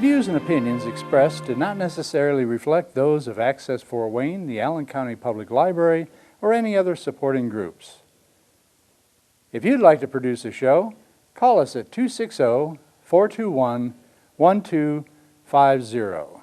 views and opinions expressed do not necessarily reflect those of Access Fort Wayne, the Allen County Public Library, or any other supporting groups. If you'd like to produce a show, call us at 260-421-1250.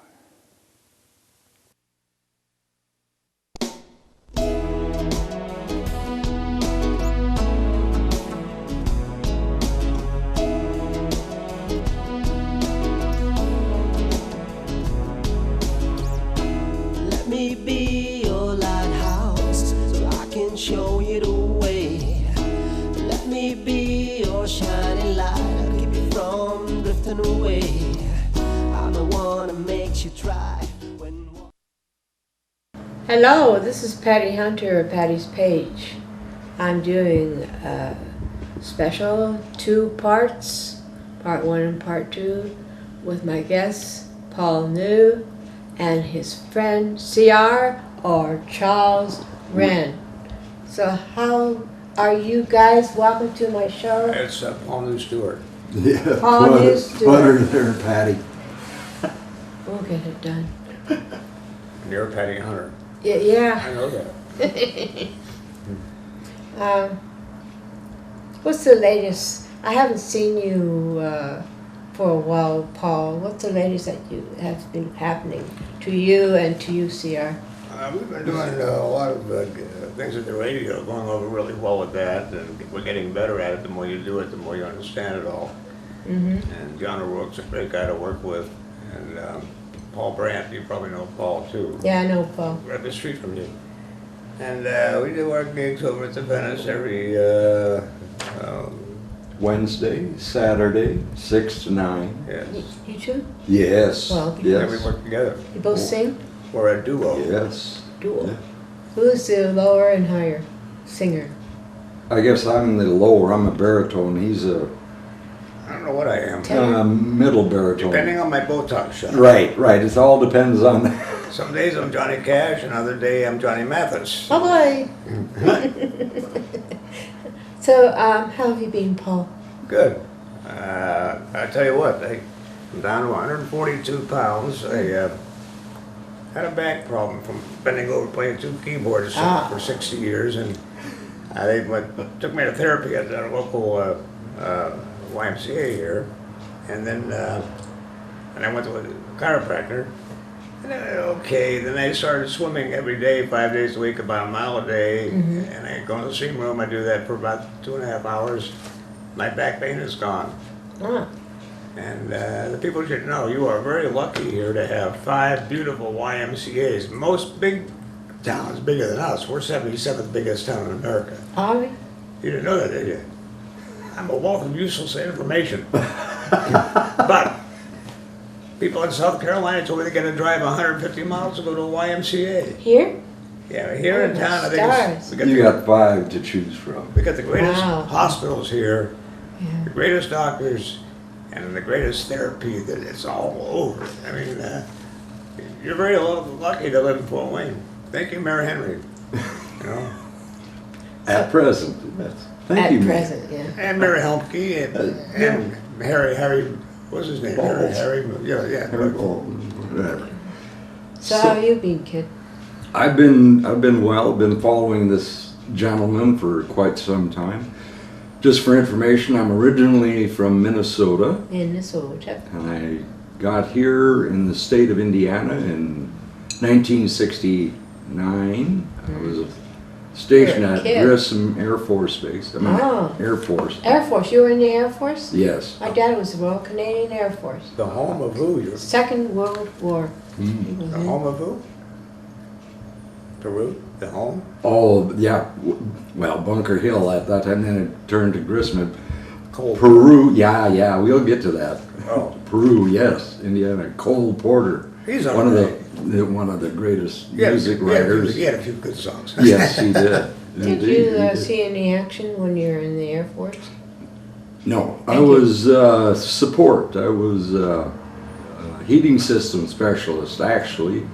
Let me be your lighthouse so I can show you the way. Let me be your shining light, I'll keep you from drifting away. I'm the one that makes you try when... Hello, this is Patty Hunter of Patty's Page. I'm doing a special 2 parts, part 1 and part 2, with my guests Paul New and his friend CR or Charles Rhen. So how are you guys? Welcome to my show. It's Paul New Stewart. Yeah, Paul New Stewart. Butter there, Patty. We'll get it done. And you're Patty Hunter. Yeah. I know that. What's the latest? I haven't seen you for a while, Paul. What's the latest that you have been happening to you and to you, CR? We've been doing a lot of things at the radio, going over really well with that, and we're getting better at it. The more you do it, the more you understand it all. Mm-hmm. And John O'Rourke's a great guy to work with, and Paul Brandt, you probably know Paul too. Yeah, I know Paul. Right the street from you. And we do our gigs over at the Venice every Wednesday, Saturday, 6 to 9. yes. You too? Yes. Well, And we yes. work together. You both sing? We're a duo. Yes. Dual. Yeah. Who's the lower and higher singer? I guess I'm the lower. I'm a baritone. He's a I don't know what I am. middle baritone. Depending on my Botox shot. Right, right. It all depends on. Some days I'm Johnny Cash, another day I'm Johnny Mathis. Bye-bye. So, how have you been, Paul? Good. I tell you what, I'm down to 142 pounds. I had a back problem from bending over playing 2 keyboards for 60 years, and they took me to therapy at a local YMCA here, and then I went to a chiropractor. And then I started swimming every day, 5 days a week, about a mile a day. Mm-hmm. And I go in the steam room, I do that for about 2.5 hours. My back pain is gone. Ah. And the people should know, you are very lucky here to have 5 beautiful YMCAs. Most big towns bigger than us. We're 77th biggest town in America. Are we? You didn't know that, did you? I'm a wealth of useless information. But people in South Carolina told me they're going to drive 150 miles to go to a YMCA. Here? Yeah, here in town, I think Stars. we You got 5 to choose from. we got the greatest Wow. hospitals here, Yeah. the greatest doctors, and the greatest therapy that it's all over. I mean, you're very lucky to live in Fort Wayne. Thank you, Mary Henry. You know, At present. Yes. Thank you. At Mary. present, yeah. and Mary Helmke and Harry, what's his name? Balls. Harry, yeah. Harry Bolton, whatever. So how have you been, kid? I've been following this gentleman for quite some time. Just for information, I'm originally from Minnesota, In Minnesota. and I got here in the state of Indiana in 1969. I was stationed You're a at kid. Grissom Air Force Base. I mean, Oh. Air Force. Air Force. You were in the Air Force? Yes. My dad was the Royal Canadian Air Force. The home of who? You're Second World War. He was the in. home of who? Peru? The home? Oh, yeah. Well, Bunker Hill at that time, then it turned to Grissom. Cold. Peru, yeah, we'll get to that. Oh. Peru, yes, Indiana. Cole Porter, He's one of the greatest music writers. He had a few good songs. Yes, he did. Did Indeed, you he did. see any action when you were in the Air Force? No, I Thank you. was support. I was heating system specialist, actually.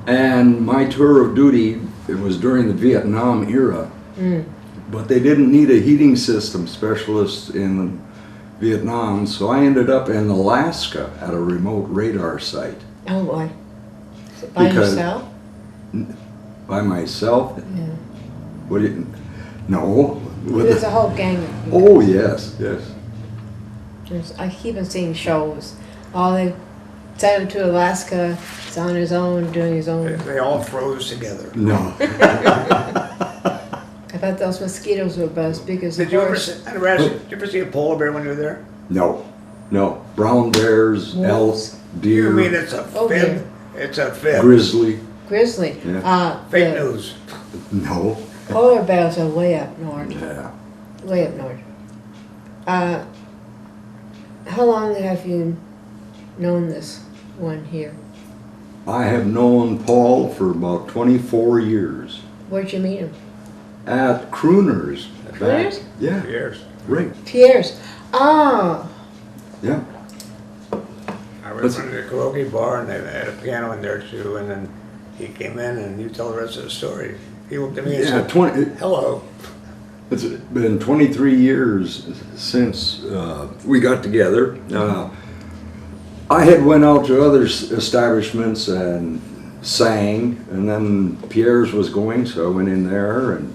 And my tour of duty, it was during the Vietnam era. But they didn't need a heating system specialist in Vietnam, so I ended up in Alaska at a remote radar site Oh boy. Is it by Because- yourself? by myself. Yeah. What do you? No. with There's the- a whole gang of people. Oh yes, yes. I keep on seeing shows. Oh, they sent him to Alaska. He's on his own, doing his own. They all froze together. No. I thought those mosquitoes were about as big as a Did you ever horse. see, I never asked you, did you ever see a polar bear when you were there? No. No. Brown bears, Wolves. elk, deer, You mean it's a Oh, fib? It's a fib. grizzly. Grizzly. Yeah. Fake The news. No. polar bears are way up north. Yeah. Way up north. How long have you known this one here? I have known Paul for about 24 years. Where'd you meet him? At Crooners. back- Crooners? Yeah. Years. Right. Pierre's. Oh, Yeah. I was running a karaoke bar and they had a piano in there too, and then he came in and you tell the rest of the story. He looked at me and Yeah. said, 20. hello. It's been 23 years since we got together. I had went out to other establishments and sang, and then Pierre's was going, so I went in there and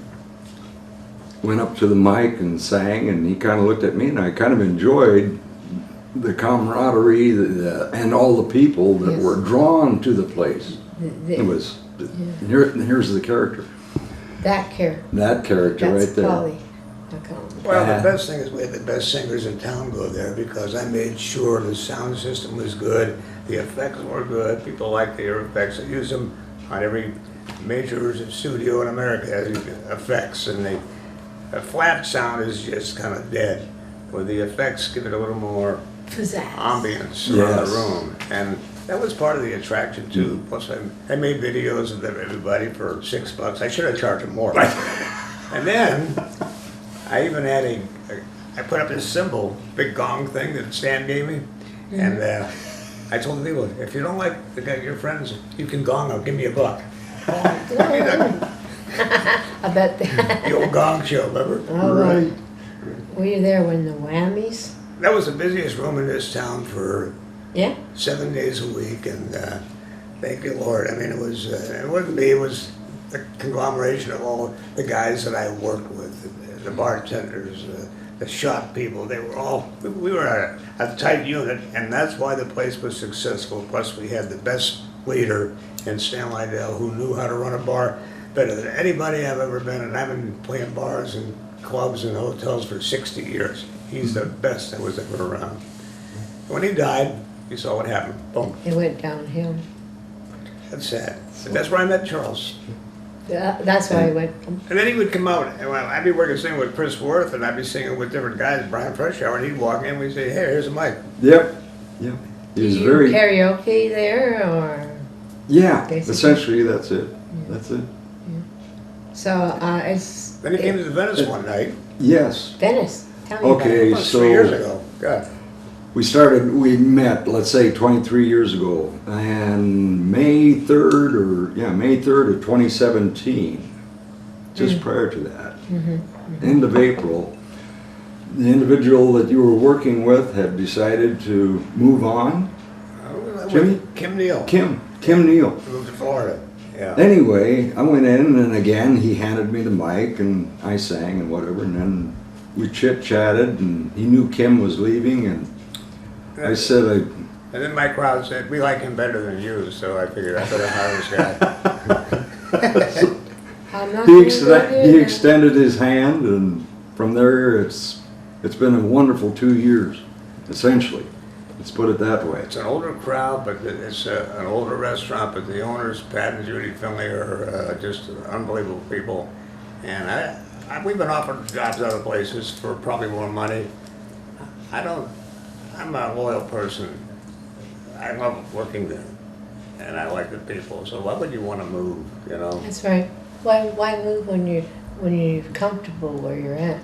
went up to the mic and sang, and he kind of looked at me, and I kind of enjoyed the camaraderie and all the people that Yes. were drawn to the place. It was, here's the character. that character. That character That's right there. Polly. I call him. Well, Yeah. the best thing is we had the best singers in town go there because I made sure the sound system was good, the effects were good, people liked the effects. I use them on every major studio in America has effects, and a flat sound is just kind of dead, where the effects give it a little more Pizzazz. ambience around Yes. the room. And that was part of the attraction too. Plus I made videos of everybody for $6. I should have charged them more. And then I even had I put up this cymbal, big gong thing that Stan gave me. And I told the people, if you don't like your friends, you can gong, I'll give me $1. I bet that. The old gong show, remember? All right. Were you there when the Whammies? That was the busiest room in this town for Yeah? 7 days a week, and thank you, Lord. I mean, it wasn't me, it was the conglomeration of all the guys that I worked with, the bartenders, the shop people. They were all, we were a tight unit, and that's why the place was successful. Plus, we had the best leader in Stan Lydell who knew how to run a bar better than anybody I've ever been, and I've been playing bars and clubs and hotels for 60 years. He's the best that was ever around. When he died, you saw what happened. Boom. It went downhill. That's sad. But that's where I met Charles. That's why I went. And then he would come out, and well, I'd be working singing with Chris Worth, and I'd be singing with different guys, Brian Freshour, and he'd walk in, and we'd say, hey, here's a mic. Yep. Yep. He Did was you very. karaoke there or? Yeah. Basically. Essentially, that's it. That's it. So it's. Then he came to Venice one night, Yes. Venice. Tell me Okay. about it. about 3 years ago. God. We met, let's say, 23 years ago, and May 3rd of 2017, just prior to that, end of April, the individual that you were working with had decided to move on. Jimmy? Kim Neal. Kim Neal. Moved to Florida. Yeah. Anyway, I went in, and again, he handed me the mic, and I sang and whatever, and then we chit-chatted, and he knew Kim was leaving, and I said, And then my crowd said, we like him better than you, so I figured I better hire this guy. I'm not he gonna go near he that. extended his hand, and from there, it's been a wonderful 2 years, essentially. Let's put it that way. It's an older crowd, but it's an older restaurant, but the owners, Pat and Judy Finley, are just unbelievable people. And we've been offered jobs other places for probably more money. I'm a loyal person. I love working there, and I like the people, so why would you want to move, you know? That's right. Why move when you're comfortable where you're at?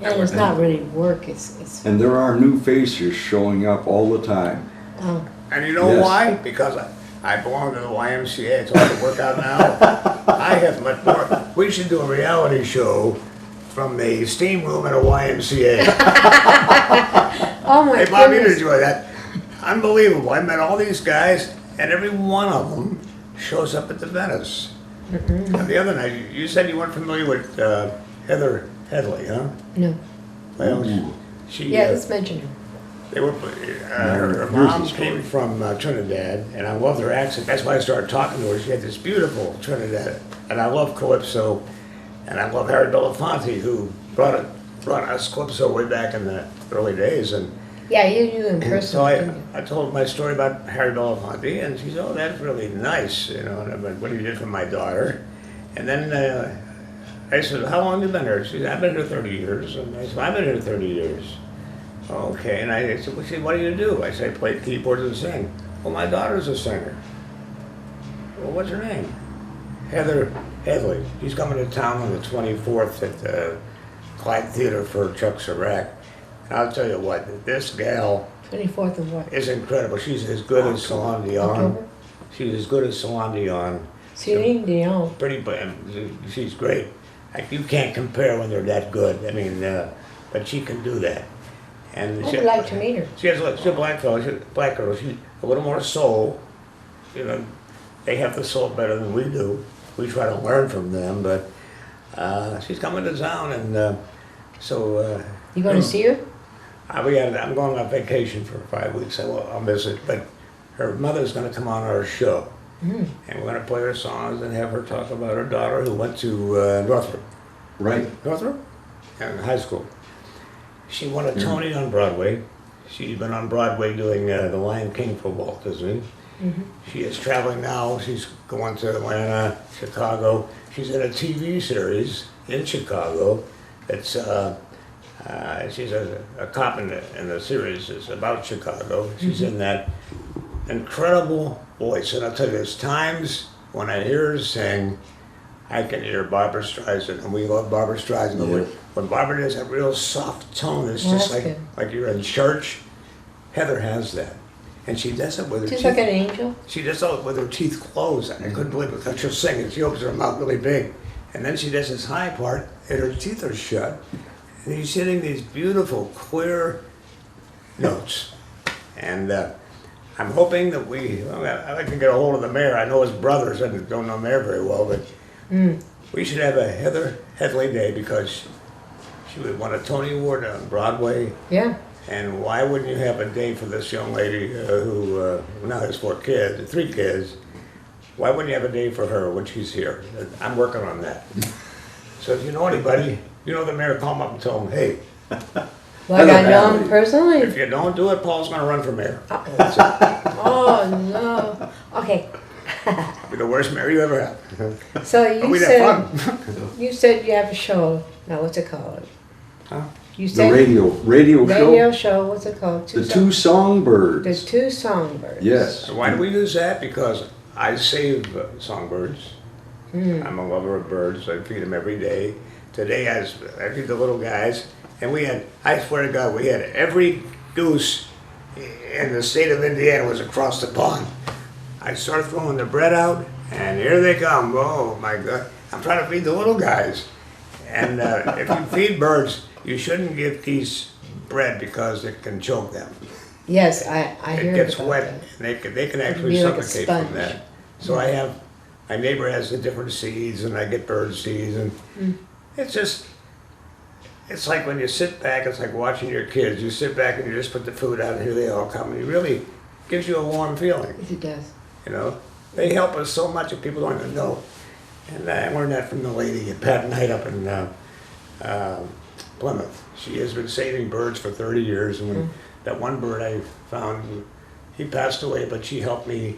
And it's not really work. It's. And there are new faces showing up all the time. Oh. And you know Yes. why? Because I belong to the YMCA. It's all to work out now. I have much more. We should do a reality show from the steam room at a YMCA. Oh my Hey, Bob, you goodness. enjoy that. Unbelievable. I met all these guys, and every one of them shows up at the Venice. And the other night, you said you weren't familiar with Heather Headley, huh? No. Well, she Yeah, let's mention her. they were her mom came from Trinidad, and I loved her accent. That's why I started talking to her. She had this beautiful Trinidad, and I love calypso, and I love Harry Belafonte, who brought us calypso way back in the early days. And Yeah, you in person. so didn't you? I told my story about Harry Belafonte, and she said, "Oh, that's really nice, you know, and what he did for my daughter." And then I said, "How long have you been here?" She said, "I've been here 30 years." And I said, "I've been here 30 years." Okay, and I said, well, she said, "What do you do?" I said, "I play keyboards and sing." "Well, my daughter's a singer." "Well, what's her name?" "Heather Headley. She's coming to town on the 24th at the Clyde Theater for Chuck Sirac." And I'll tell you what, this gal 24th of what? is incredible. She's as good as Celine Dion. October? She's as good as Celine Dion. Celine Dion. Pretty, she's great. Like, you can't compare when they're that good. I mean, but she can do that. And I would like to meet her. she's a black girl. She's a little more soul. You know, they have the soul better than we do. We try to learn from them, but she's coming to town, and so. You going to see her? I'm going on vacation for 5 weeks. I'll miss it, but her mother's going to come on our show, and we're going to play her songs and have her talk about her daughter who went to Northrop. Right. Northrop? Yeah, in high school. She won a Tony on Broadway. She's been on Broadway doing The Lion King for Walt Disney. She is traveling now. She's going to Atlanta, Chicago. She's in a TV series in Chicago. It's she's a cop in the series. It's about Chicago. She's in that incredible voice. And I'll tell you, there's times when I hear her sing, I can hear Barbara Streisand, and we love Barbara Streisand. But when Barbara does that real soft tone, it's just that's like you're in church. Heather has that, and she does it with her She's teeth. like an angel. She does it with her teeth closed. I couldn't believe it because she'll sing and she opens her mouth really big, and then she does this high part, and her teeth are shut, and she's hitting these beautiful, clear notes, and. I'm hoping that I'd like to get a hold of the mayor. I know his brothers, I don't know the mayor very well, but we should have a Heather Headley Day because she would won a Tony Award on Broadway. Yeah. And why wouldn't you have a day for this young lady who now has 3 kids? Why wouldn't you have a day for her when she's here? I'm working on that. So if you know anybody, you know the mayor, call them up and tell them, hey, Well, I got know him personally. if you don't do it, Paul's going to run for mayor. Oh, no. Okay. Be the worst mayor you ever had. So But you we'd said, have fun. you said you have a show. Now, what's it called? Huh? You The said radio radio show. show. What's it called? The two songbirds. The two songbirds. Yes. So why do we use that? Because I save songbirds. I'm a lover of birds. I feed them every day. Today I feed the little guys. And I swear to God, we had every goose in the state of Indiana was across the pond. I started throwing the bread out, and here they come. Oh my God. I'm trying to feed the little guys. And if you feed birds, you shouldn't give geese bread because it can choke them. Yes, I It heard gets about wet, that. and they can actually be like a suffocate from sponge. that. So my neighbor has the different seeds, and I get bird seeds, and it's like when you sit back, it's like watching your kids. You sit back and you just put the food out, and here they all come, and it really gives you a warm feeling, Yes, it does. you know? They help us so much that people don't even know. And I learned that from the lady, Pat Knight, up in Plymouth. She has been saving birds for 30 years, and when that one bird I found, he passed away, but she helped me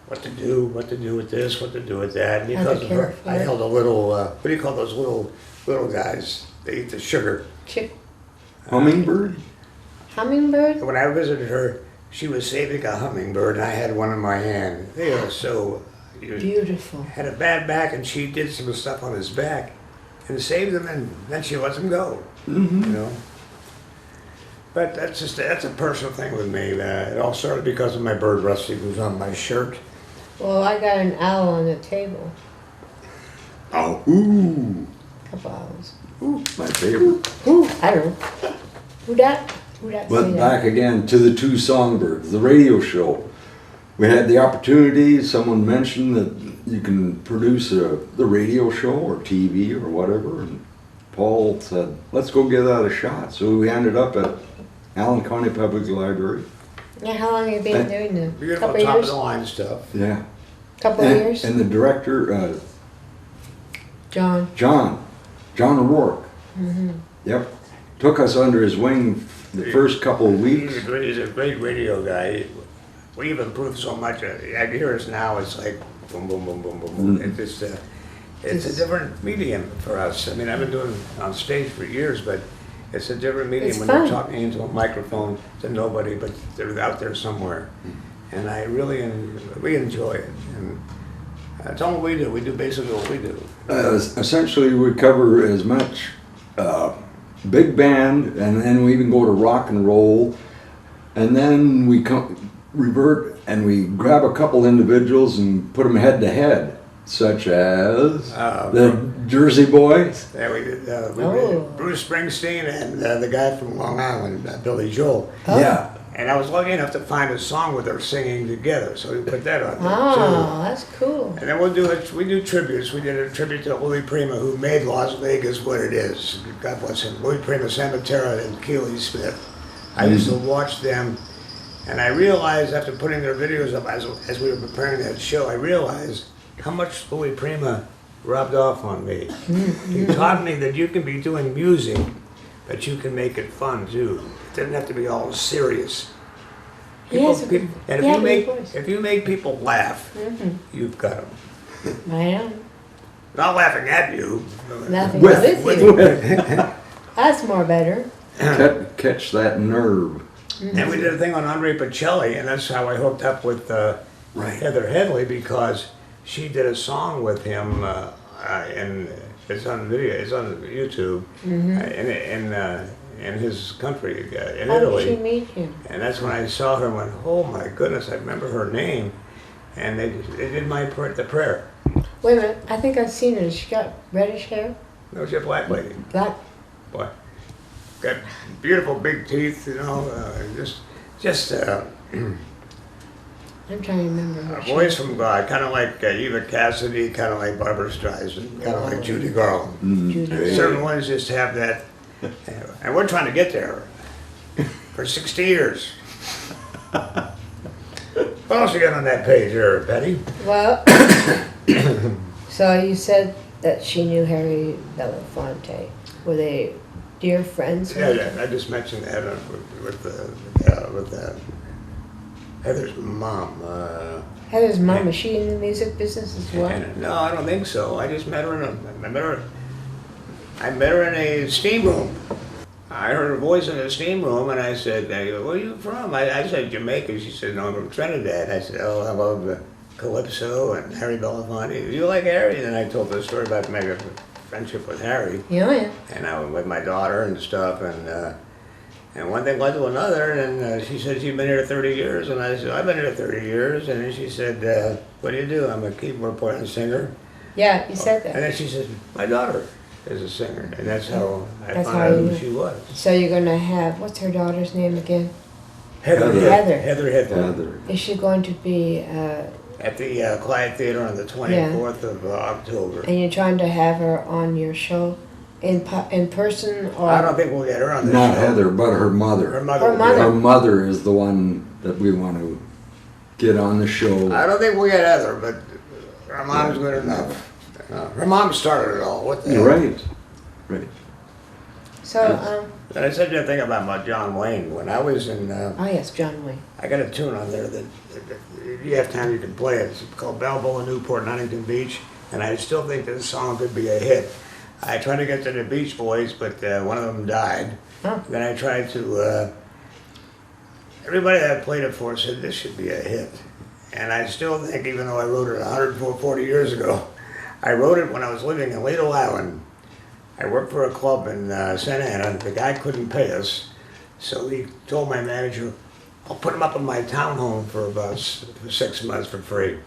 what to do with this, what to do with that. And How to because of care her, for I it. held a little, what do you call those little guys? They eat the sugar. Chick Hummingbird. hummingbird? When I visited her, she was saving a hummingbird, and I had one in my hand. They are so... Beautiful. Had a bad back, and she did some stuff on his back and saved him, and then she lets him go. You know? But that's a personal thing with me. It all started because of my bird Rusty, who's on my shirt. Well, I got an owl on the table. Oh, ooh, A couple owls. my favorite. Who? I don't know. Who that? Who'd that say But that? back again to the two Songbirds, the radio show. We had the opportunity, someone mentioned that you can produce the radio show or TV or whatever, and Paul said, let's go give that a shot. So we ended up at Allen County Public Library. Yeah, how long have you been doing this? Beautiful Couple top of years? the line stuff. Yeah. Couple of years? And the director, John. John O'Rourke. Yep. Took us under his wing the first couple of weeks. He's a great radio guy. We've improved so much. I hear us now, it's like boom, boom, boom, boom, boom, boom. It's just, it's a different medium for us. I mean, I've been doing on stage for years, but it's a different medium It's when fun. you're talking into a microphone to nobody, but they're out there somewhere. And I really, we enjoy it. And that's all we do. We do basically what we do. Essentially, we cover as much big band, and then we even go to rock and roll, and then we revert and we grab a couple individuals and put them head to head, such as the Jersey Boys. Yeah, we did. We Oh. did Bruce Springsteen and the guy from Long Island, Billy Joel. Yeah. And I was lucky enough to find a song with her singing together, so we put that on there Oh, that's cool. too. And then we do tributes. We did a tribute to Louis Prima, who made Las Vegas what it is. God bless him. Louis Prima, Sambatera, and Keely Smith. I used to watch them, and I realized after putting their videos up as we were preparing that show, I realized how much Louis Prima rubbed off on me. He taught me that you can be doing music, but you can make it fun too. It doesn't have to be all serious. He has a good- and he had a good voice. if you make people laugh, you've got them. I am. Not laughing at you. Nothing With- with you. That's more better. Catch that nerve. And we did a thing on Andre Pacelli, and that's how I hooked up with Heather Headley, because she did a song with him, and it's on video, it's on YouTube, in his country, in How Italy. did she meet him? And that's when I saw her and went, oh my goodness, I remember her name. And they did the prayer. Wait a minute, I think I've seen her. She got reddish hair? No, she's a black lady. Black? Boy, got beautiful big teeth, you know, just I'm trying to remember her. a voice from God, kind of like Eva Cassidy, kind of like Barbara Streisand, kind of like Judy Garland. Judy. Certain ones just have that, and we're trying to get there for 60 years. What else you got on that page there, Betty? Well, so you said that she knew Harry Belafonte. Were they dear friends? Yeah, I just mentioned that with Heather's mom. Heather's mom, is she in the music business as well? No, I don't think so. I just met her I met her in a steam room. I heard her voice in the steam room, and I said, "Where are you from?" I said, "Jamaica." She said, "No, I'm from Trinidad." I said, "Oh, I love Calypso and Harry Belafonte. You like Harry?" And then I told the story about my friendship with Harry. Yeah. And I was with my daughter and stuff, and one thing led to another, and she said she'd been here 30 years, and I said, I've been here 30 years, and then she said, what do you do? I'm a keyboard player and singer. Yeah, you said And that. then she said, my daughter is a singer, and that's how I That's found how out you who knew. she was. So you're going to have, what's her daughter's name again? Heather. Heather. Heather. Is she going to be, At the Clyde Theater on the 24th of October. and you're trying to have her on your show in person or? I don't think we'll get her on this Not show. Heather, but her mother. Her mother. Her will be mother. Her on. mother is the one that we want to get on the show. I don't think we'll get Heather, but her mom's good enough. Her mom started it all. What the You're hell? right. Right. So, And I said that thing about John Wayne. When I was in, oh yes, John Wayne. I got a tune on there that if you have time you can play it. It's called Balboa Newport, Huntington Beach, and I still think this song could be a hit. I tried to get to the Beach Boys, but one of them died. Huh. Then I tried to, everybody that played it for said this should be a hit. And I still think, even though I wrote it 140 years ago, I wrote it when I was living in Lido Island. I worked for a club in Santa Ana. The guy couldn't pay us, so he told my manager, I'll put him up in my townhome for about 6 months for free.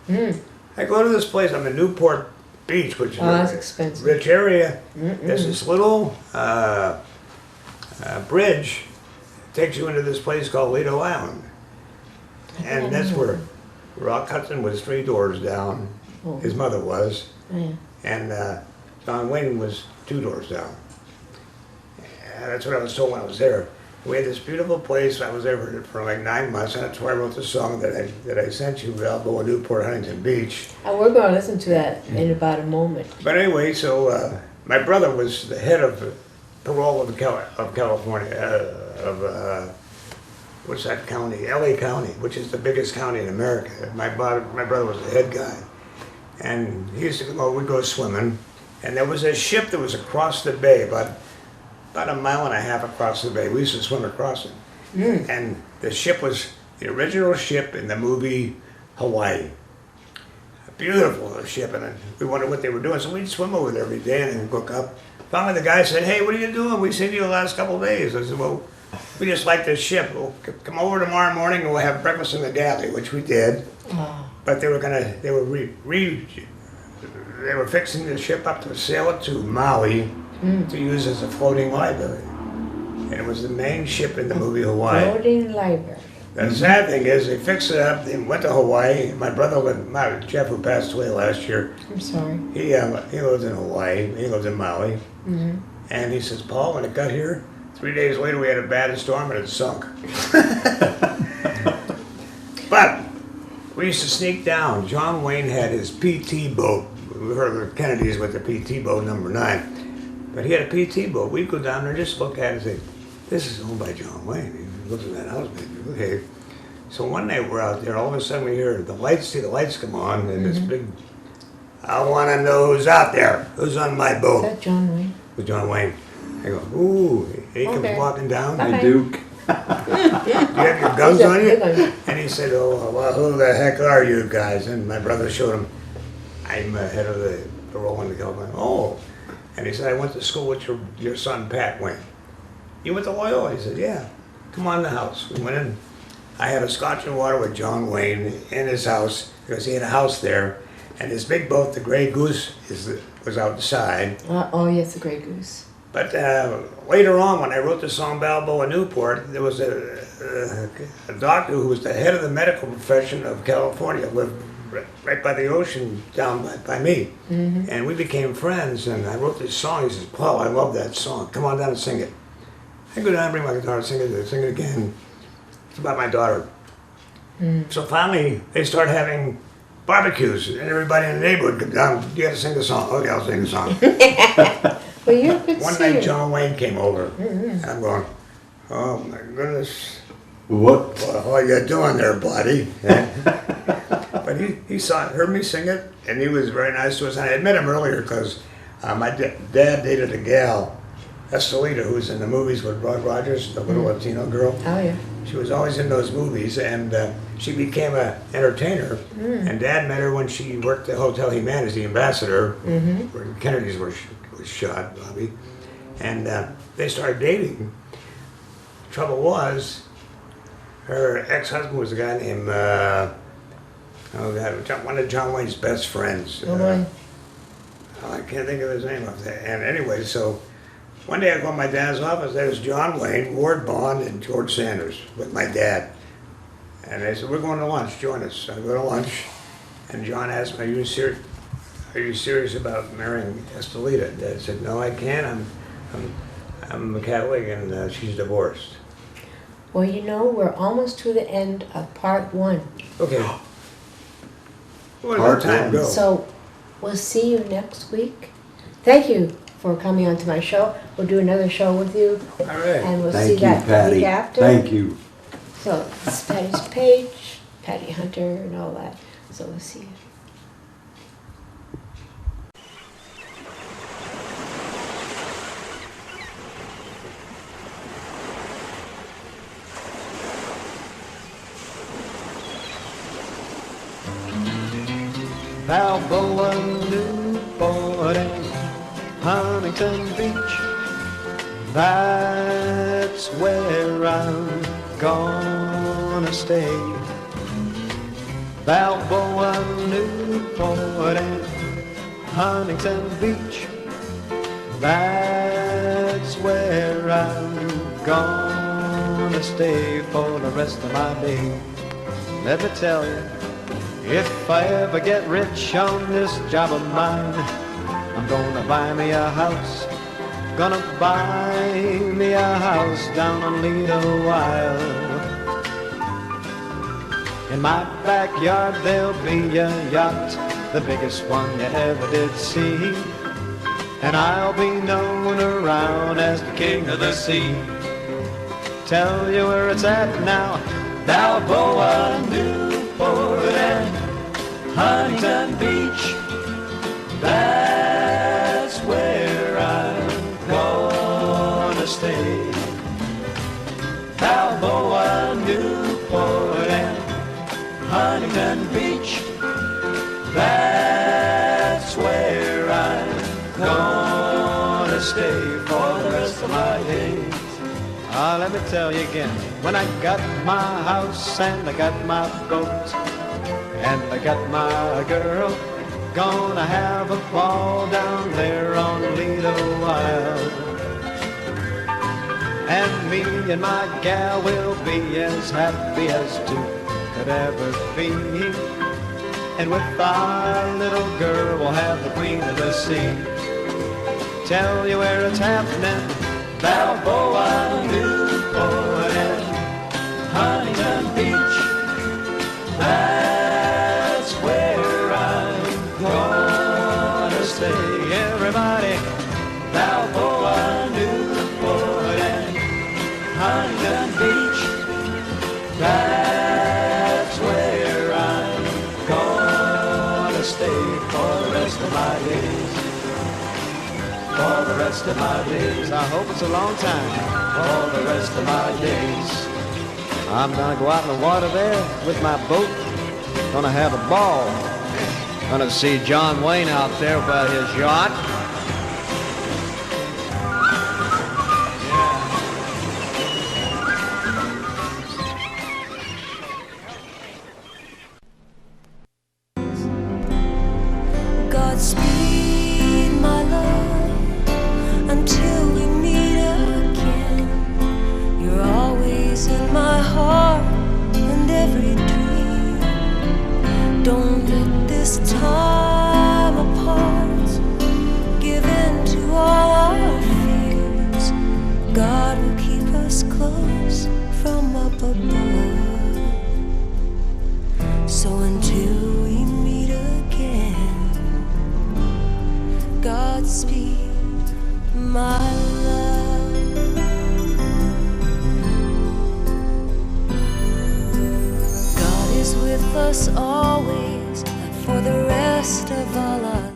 I go to this place, I'm in Newport Beach, which is Oh, that's expensive. rich area. There's this little bridge takes you into this place called Lido Island. And that's where Rock Hudson was 3 doors down. Oh. His mother was. Oh, yeah. And John Wayne was 2 doors down. And that's what I was told when I was there. We had this beautiful place. I was there for like 9 months, and that's where I wrote the song that I sent you, Balboa, Newport, Huntington Beach. We're going to listen to that in about a moment. But anyway, so my brother was the head of parole of California, what's that county? LA County, which is the biggest county in America. My brother was the head guy. And he used to we'd go swimming, and there was a ship that was across the bay, about 1.5 miles across the bay. We used to swim across it. And the ship was the original ship in the movie Hawaii. A beautiful ship, and we wondered what they were doing, so we'd swim over there every day and look up. Finally the guy said, "Hey, what are you doing? We've seen you the last couple of days." I said, "Well, we just like this ship. We'll come over tomorrow morning and we'll have breakfast in the galley," which we did. Oh. But they were fixing the ship up to sail it to Maui to use as a floating library. And it was the main ship in the movie Hawaii. Floating library. The sad thing is they fixed it up, they went to Hawaii. My brother, Jeff, who passed away last year, I'm sorry. he lives in Hawaii, he lives in Maui. And he says, "Paul, when it got here, 3 days later we had a bad storm and it sunk." But we used to sneak down. John Wayne had his PT boat. We heard of the Kennedys with the PT boat number 9. But he had a PT boat. We'd go down there and just look at it and say, "This is owned by John Wayne." He looks at that house, maybe. Okay. So one night we're out there, all of a sudden we hear the lights come on, and this big, "I want to know who's out there, who's on my Is boat." that John Wayne? With John Wayne. I go, "Ooh," he comes Okay. walking down. Bye. Hey, Duke. "Do you have your guns He's a on big you?" one. And he said, "Oh, well, who the heck are you guys?" And my brother showed him, "I'm head of the parole in the California." "Oh." And he said, "I went to school with your son, Pat Wayne." "You went to Loyola?" He said, "Yeah." "Come on in the house." We went in. I had a scotch and water with John Wayne in his house, because he had a house there. And his big boat, the Grey Goose, was outside. Oh, yes, the Grey Goose. But later on, when I wrote the song Balboa Newport, there was a doctor who was the head of the medical profession of California, lived right by the ocean down by me. And we became friends, and I wrote this song. He says, "Paul, I love that song. Come on down and sing it." I go down and bring my guitar and sing it again. It's about my daughter. So finally, they start having barbecues, and everybody in the neighborhood come down. "You got to sing the song." "Okay, I'll sing the song." Well, you're a good One singer. night John Wayne came over, and I'm going, "Oh my goodness, What? what are you doing there, buddy?" But he heard me sing it, and he was very nice to us. And I had met him earlier because my dad dated a gal, Estelita, who was in the movies with Rod Rogers, the little Latino girl. Oh, yeah. She was always in those movies, and she became an entertainer. And Dad met her when she worked at Hotel Humanities, the ambassador, where the Kennedys was shot, Bobby. And they started dating. Trouble was, her ex-husband was a guy named, one of John Wayne's best friends. Oh, boy. I can't think of his name off there. And anyway, so one day I go to my dad's office, there's John Wayne, Ward Bond, and George Sanders with my dad. And they said, "We're going to lunch, join us." I go to lunch, and John asked me, are you serious about marrying Estelita? Dad said, "No, I can't. I'm a Catholic, and she's divorced." Well, you know, we're almost to the end of part 1. Okay. Where did Part the time one. go? So we'll see you next week. Thank you for coming onto my show. We'll do another show with you. All right. And we'll see Thank you, that the Patty. week after. Thank you. So it's Patty's Page, Patty Hunter, and all that. So we'll see you. Balboa, Newport, and Huntington Beach. That's where I'm gonna stay. Balboa, Newport, and Huntington Beach. That's where I'm gonna gonna stay for the rest of my days. Let me tell you, if I ever get rich on this job of mine, I'm gonna buy me a house, gonna buy me a house down on Lido Wild. In my backyard there'll be a yacht, the biggest one you ever did see, and I'll be known around as the king of the sea. Tell you where it's at now, Balboa, Newport, and Huntington Beach. That's where I'm gonna stay. Balboa, Newport, and Huntington Beach. That's where I'm gonna stay for the rest of my days. Let me tell you again, when I got my house and I got my boat and I got my girl, gonna have a ball down there on Lido Wild. And me and my gal will be as happy as two could ever be. And with our little girl we'll have the queen of the sea. Tell you where it's happening, Balboa, Newport, and Huntington Beach. That's where I'm gonna stay. Everybody, Balboa, Newport, and Huntington Beach. That's where I'm gonna stay for the rest of my days. For the rest of my days. I hope it's a long time. For the rest of my days. I'm gonna go out in the water there with my boat. Gonna have a ball. Gonna see John Wayne out there by his yacht. Godspeed, my love, until we meet again. You're always in my heart and every dream. Don't let this time apart give in to all our fears. God will keep us close from up above. So until we meet again, Godspeed, my love. God is with us always for the rest of our lives.